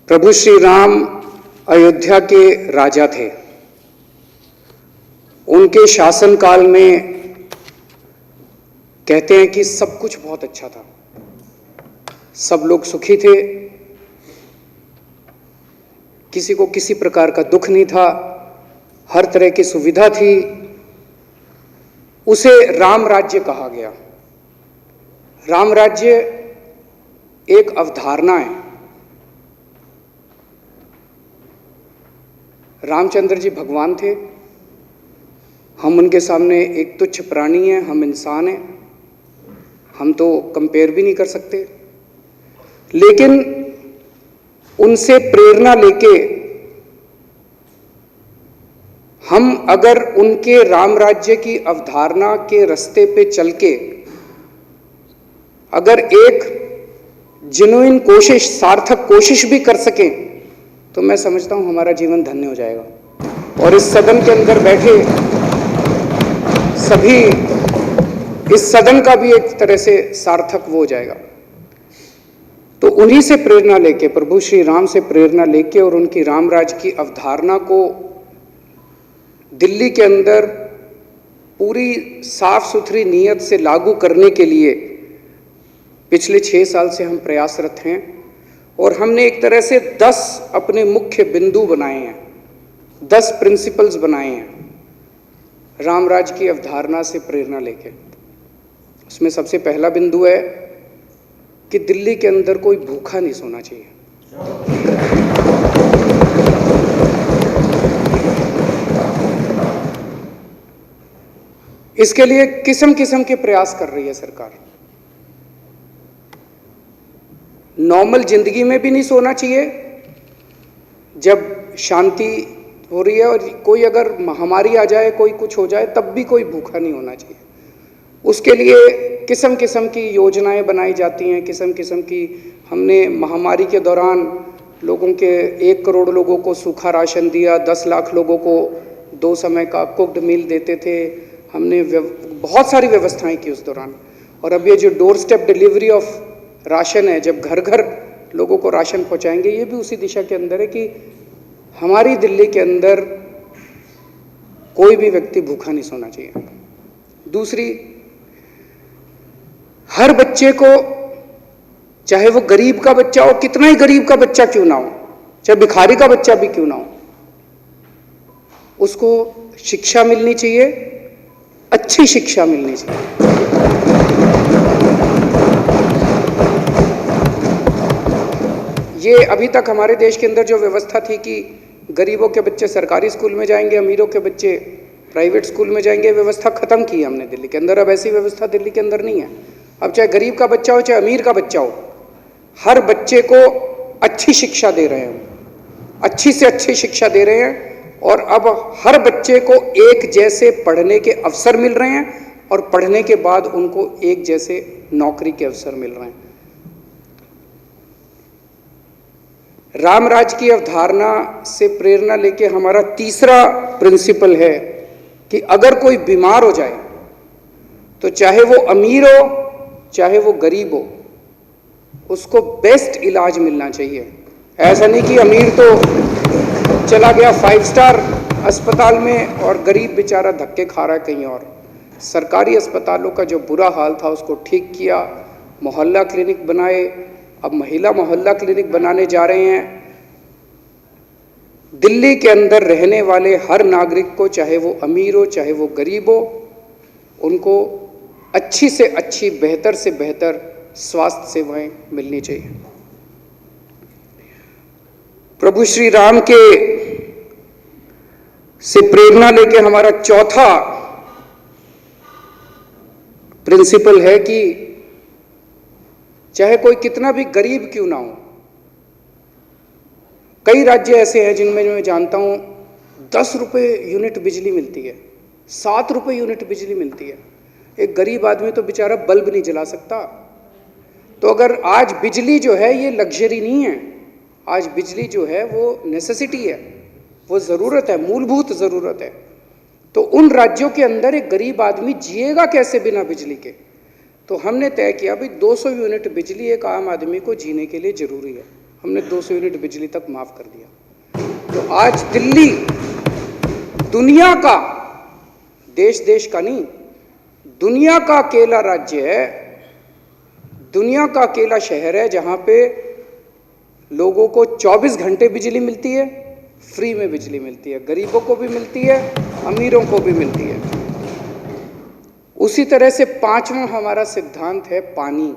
प्रभु श्री राम अयोध्या के राजा थे। उनके शासनकाल में कहते हैं कि सब कुछ बहुत अच्छा था, सब लोग सुखी थे, किसी को किसी प्रकार का दुख नहीं था, हर तरह की सुविधा थी। उसे राम राज्य कहा गया। राम राज्य एक अवधारणा है। रामचंद्र जी भगवान थे, हम उनके सामने एक तुच्छ प्राणी हैं, हम इंसान हैं, हम तो कंपेयर भी नहीं कर सकते। लेकिन उनसे प्रेरणा लेके हम अगर उनके राम राज्य की अवधारणा के रास्ते पे चल के अगर एक जेन्युइन कोशिश, सार्थक कोशिश भी कर सकें तो मैं समझता हूं हमारा जीवन धन्य हो जाएगा। और इस सदन के अंदर बैठे सभी, इस सदन का भी एक तरह से सार्थक वो हो जाएगा। तो उन्हीं से प्रेरणा लेके, प्रभु श्री राम से प्रेरणा लेके और उनकी राम राज्य की अवधारणा को दिल्ली के अंदर पूरी साफ सुथरी नीयत से लागू करने के लिए पिछले 6 साल से हम प्रयासरत हैं। और हमने एक तरह से 10 अपने मुख्य बिंदु बनाए हैं, 10 प्रिंसिपल्स बनाए हैं राम राज्य की अवधारणा से प्रेरणा लेके। उसमें सबसे पहला बिंदु है कि दिल्ली के अंदर कोई भूखा नहीं सोना चाहिए। इसके लिए किस्म किस्म के प्रयास कर रही है सरकार। नॉर्मल जिंदगी में भी नहीं सोना चाहिए, जब शांति हो रही है और कोई अगर महामारी आ जाए, कोई कुछ हो जाए, तब भी कोई भूखा नहीं होना चाहिए। उसके लिए किस्म किस्म की योजनाएं बनाई जाती हैं, किस्म किस्म की। हमने महामारी के दौरान लोगों के 1 करोड़ लोगों को सूखा राशन दिया, 10 लाख लोगों को 2 समय का कुक्ड मील देते थे। हमने बहुत सारी व्यवस्थाएं की उस दौरान। और अब ये जो door step delivery of ration है, जब घर घर लोगों को राशन पहुंचाएंगे, ये भी उसी दिशा के अंदर है कि हमारी दिल्ली के अंदर कोई भी व्यक्ति भूखा नहीं सोना चाहिए। दूसरी, हर बच्चे को, चाहे वो गरीब का बच्चा हो, कितना ही गरीब का बच्चा क्यों ना हो, चाहे भिखारी का बच्चा भी क्यों ना हो, उसको शिक्षा मिलनी चाहिए, अच्छी शिक्षा मिलनी चाहिए। ये अभी तक हमारे देश के अंदर जो व्यवस्था थी कि गरीबों के बच्चे सरकारी स्कूल में जाएंगे, अमीरों के बच्चे प्राइवेट स्कूल में जाएंगे, व्यवस्था खत्म की हमने दिल्ली के अंदर। अब ऐसी व्यवस्था दिल्ली के अंदर नहीं है। अब चाहे गरीब का बच्चा हो, चाहे अमीर का बच्चा हो, हर बच्चे को अच्छी शिक्षा दे रहे हैं, अच्छी से अच्छी शिक्षा दे रहे हैं। और अब हर बच्चे को एक जैसे पढ़ने के अवसर मिल रहे हैं और पढ़ने के बाद उनको एक जैसे नौकरी के अवसर मिल रहे हैं। राम राज्य की अवधारणा से प्रेरणा लेके हमारा तीसरा प्रिंसिपल है कि अगर कोई बीमार हो जाए तो चाहे वो अमीर हो चाहे वो गरीब हो, उसको बेस्ट इलाज मिलना चाहिए। ऐसा नहीं कि अमीर तो चला गया 5 स्टार अस्पताल में और गरीब बेचारा धक्के खा रहा है कहीं और। सरकारी अस्पतालों का जो बुरा हाल था उसको ठीक किया, मोहल्ला क्लिनिक बनाए, अब महिला मोहल्ला क्लिनिक बनाने जा रहे हैं। दिल्ली के अंदर रहने वाले हर नागरिक को, चाहे वो अमीर हो चाहे वो गरीब हो, उनको अच्छी से अच्छी, बेहतर से बेहतर स्वास्थ्य सेवाएं मिलनी चाहिए। प्रभु श्री राम के से प्रेरणा लेके हमारा चौथा प्रिंसिपल है कि चाहे कोई कितना भी गरीब क्यों ना हो। कई राज्य ऐसे हैं जिनमें मैं जानता हूं 10 रुपये यूनिट बिजली मिलती है, 7 रुपये यूनिट बिजली मिलती है। एक गरीब आदमी तो बेचारा बल्ब नहीं जला सकता। तो अगर आज बिजली जो है ये लग्जरी नहीं है, आज बिजली जो है वो नेसेसिटी है, वो ज़रूरत है, मूलभूत ज़रूरत है। तो उन राज्यों के अंदर एक गरीब आदमी जिएगा कैसे बिना बिजली के? तो हमने तय किया भाई 200 यूनिट बिजली एक आम आदमी को जीने के लिए जरूरी है। हमने 200 यूनिट बिजली तक माफ कर दिया। तो आज दिल्ली दुनिया का, देश का नहीं, दुनिया का अकेला राज्य है, दुनिया का अकेला शहर है जहां पे लोगों को 24 घंटे बिजली मिलती है, फ्री में बिजली मिलती है, गरीबों को भी मिलती है, अमीरों को भी मिलती है। उसी तरह से पांचवां हमारा सिद्धांत है पानी।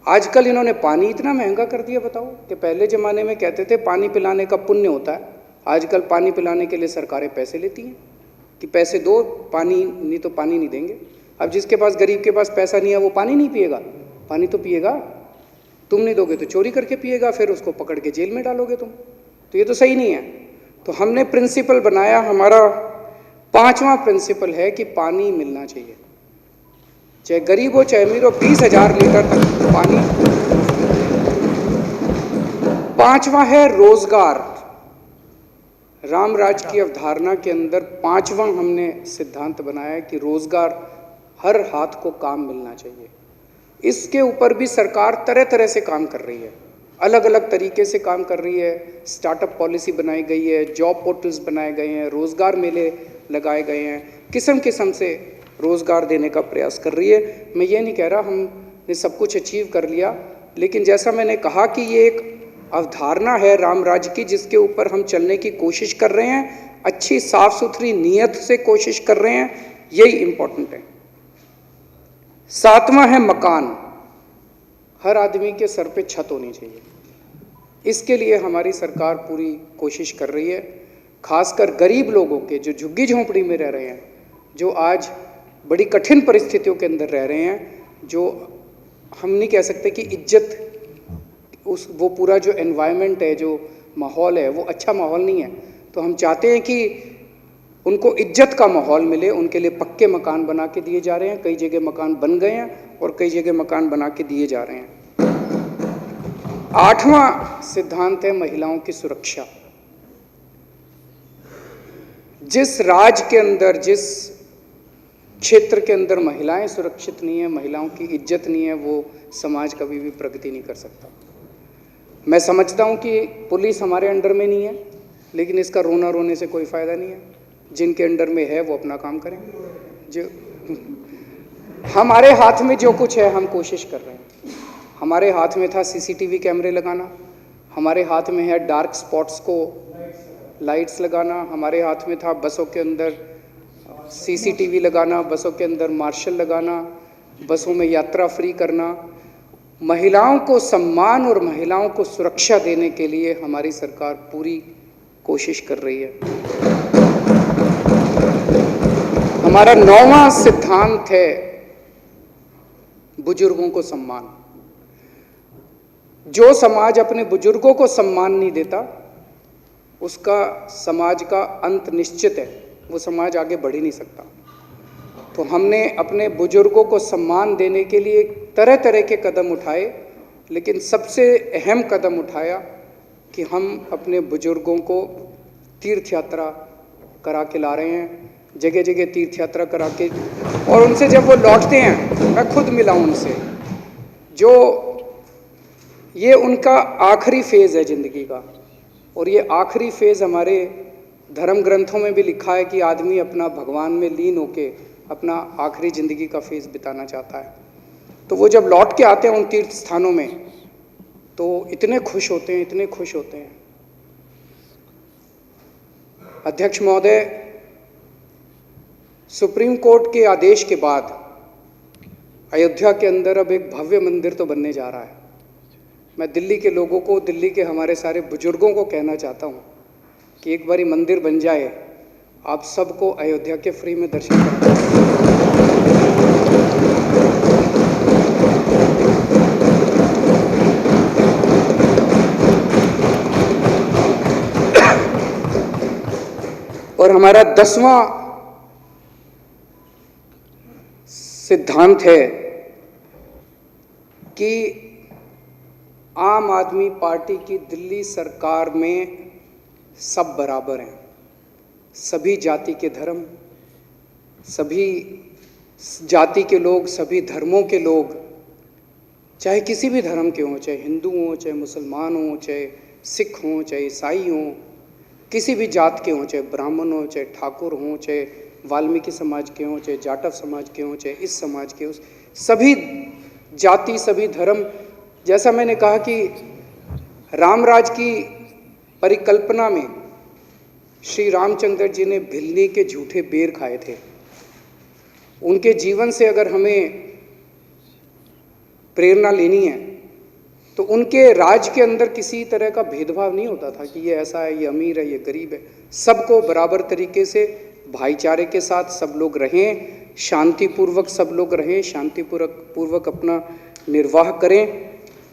आजकल इन्होंने पानी इतना महंगा कर दिया, बताओ, कि पहले जमाने में कहते थे पानी पिलाने का पुण्य होता है, आजकल पानी पिलाने के लिए सरकारें पैसे लेती हैं कि पैसे दो, पानी नहीं तो पानी नहीं देंगे। अब जिसके पास, गरीब के पास पैसा नहीं है वो पानी नहीं पिएगा? पानी तो पिएगा। तुम नहीं दोगे तो चोरी करके पिएगा, फिर उसको पकड़ के जेल में डालोगे तुम, तो ये तो सही नहीं है। तो हमने प्रिंसिपल बनाया, हमारा पांचवा प्रिंसिपल है कि पानी मिलना चाहिए, चाहे गरीब हो चाहे अमीर हो, 20,000 लीटर तक पानी। पांचवा है रोजगार। रामराज की अवधारणा के अंदर पांचवा हमने सिद्धांत बनाया है कि रोजगार, हर हाथ को काम मिलना चाहिए। इसके ऊपर भी सरकार तरह तरह से काम कर रही है, अलग अलग तरीके से काम कर रही है। स्टार्टअप पॉलिसी बनाई गई है, जॉब पोर्टल्स बनाए गए हैं, रोजगार मेले लगाए गए हैं, किस्म किस्म से रोजगार देने का प्रयास कर रही है। मैं ये नहीं कह रहा हमने सब कुछ अचीव कर लिया, लेकिन जैसा मैंने कहा कि ये एक अवधारणा है रामराज की जिसके ऊपर हम चलने की कोशिश कर रहे हैं, अच्छी साफ सुथरी नीयत से कोशिश कर रहे हैं, यही इंपॉर्टेंट है। सातवां है मकान। हर आदमी के सर पे छत होनी चाहिए, इसके लिए हमारी सरकार पूरी कोशिश कर रही है। खासकर गरीब लोगों के, जो झुग्गी झोंपड़ी में रह रहे हैं, जो आज बड़ी कठिन परिस्थितियों के अंदर रह रहे हैं, जो हम नहीं कह सकते कि इज्जत, वो पूरा जो एनवायरनमेंट है, जो माहौल है, वो अच्छा माहौल नहीं है। तो हम चाहते हैं कि उनको इज्जत का माहौल मिले, उनके लिए पक्के मकान बना के दिए जा रहे हैं। कई जगह मकान बन गए हैं और कई जगह मकान बना के दिए जा रहे हैं। आठवां सिद्धांत है महिलाओं की सुरक्षा। जिस राज्य के अंदर, जिस क्षेत्र के अंदर महिलाएं सुरक्षित नहीं है, महिलाओं की इज्जत नहीं है, वो समाज कभी भी प्रगति नहीं कर सकता। मैं समझता हूं कि पुलिस हमारे अंडर में नहीं है, लेकिन इसका रोना रोने से कोई फायदा नहीं है। जिनके अंडर में है वो अपना काम करें। जो हमारे हाथ में जो कुछ है हम कोशिश कर रहे हैं। हमारे हाथ में था सीसीटीवी कैमरे लगाना, हमारे हाथ में है डार्क स्पॉट्स को लाइट्स लगाना, हमारे हाथ में था बसों के अंदर सीसीटीवी लगाना, बसों के अंदर मार्शल लगाना, बसों में यात्रा फ्री करना। महिलाओं को सम्मान और महिलाओं को सुरक्षा देने के लिए हमारी सरकार पूरी कोशिश कर रही है। हमारा नौवां सिद्धांत है बुजुर्गों को सम्मान। जो समाज अपने बुजुर्गों को सम्मान नहीं देता, उसका समाज का अंत निश्चित है, वो समाज आगे बढ़ ही नहीं सकता। तो हमने अपने बुजुर्गों को सम्मान देने के लिए तरह तरह के कदम उठाए, लेकिन सबसे अहम कदम उठाया कि हम अपने बुजुर्गों को तीर्थ यात्रा करा के ला रहे हैं, जगह जगह तीर्थ यात्रा करा के, और उनसे जब वो लौटते हैं, मैं खुद मिला उनसे, जो ये उनका आखिरी फेज़ है ज़िंदगी का। और ये आखिरी फेज़ हमारे धर्म ग्रंथों में भी लिखा है कि आदमी अपना भगवान में लीन होके अपना आखिरी ज़िंदगी का फेज़ बिताना चाहता है। तो वो जब लौट के आते हैं उन तीर्थ स्थानों में, तो इतने खुश होते हैं, इतने खुश होते हैं। अध्यक्ष महोदय, सुप्रीम कोर्ट के आदेश के बाद अयोध्या के अंदर अब एक भव्य मंदिर तो बनने जा रहा है। मैं दिल्ली के लोगों को, दिल्ली के हमारे सारे बुजुर्गों को कहना चाहता हूँ कि एक बारी मंदिर बन जाए, आप सबको अयोध्या के फ्री में दर्शन करना। और हमारा 10वां सिद्धांत है कि आम आदमी पार्टी की दिल्ली सरकार में सब बराबर हैं। सभी जाति के धर्म, सभी जाति के लोग, सभी धर्मों के लोग चाहे किसी भी धर्म के हों, चाहे हिंदू हों, चाहे मुसलमान हों, चाहे सिख हों, चाहे ईसाई हों, किसी भी जात के हों, चाहे ब्राह्मण हों, चाहे ठाकुर हों, चाहे वाल्मीकि समाज के हों, चाहे जाटव समाज के हों, चाहे इस समाज के हों, सभी जाति, सभी धर्म, जैसा मैंने कहा कि रामराज की परिकल्पना में श्री रामचंद्र जी ने भिल्ली के झूठे बेर खाए थे। उनके जीवन से अगर हमें प्रेरणा लेनी है तो उनके राज के अंदर किसी तरह का भेदभाव नहीं होता था कि ये ऐसा है, ये अमीर है, ये गरीब है। सबको बराबर तरीके से भाईचारे के साथ सब लोग रहें, शांतिपूर्वक सब लोग रहें, शांतिपूर्वक अपना निर्वाह करें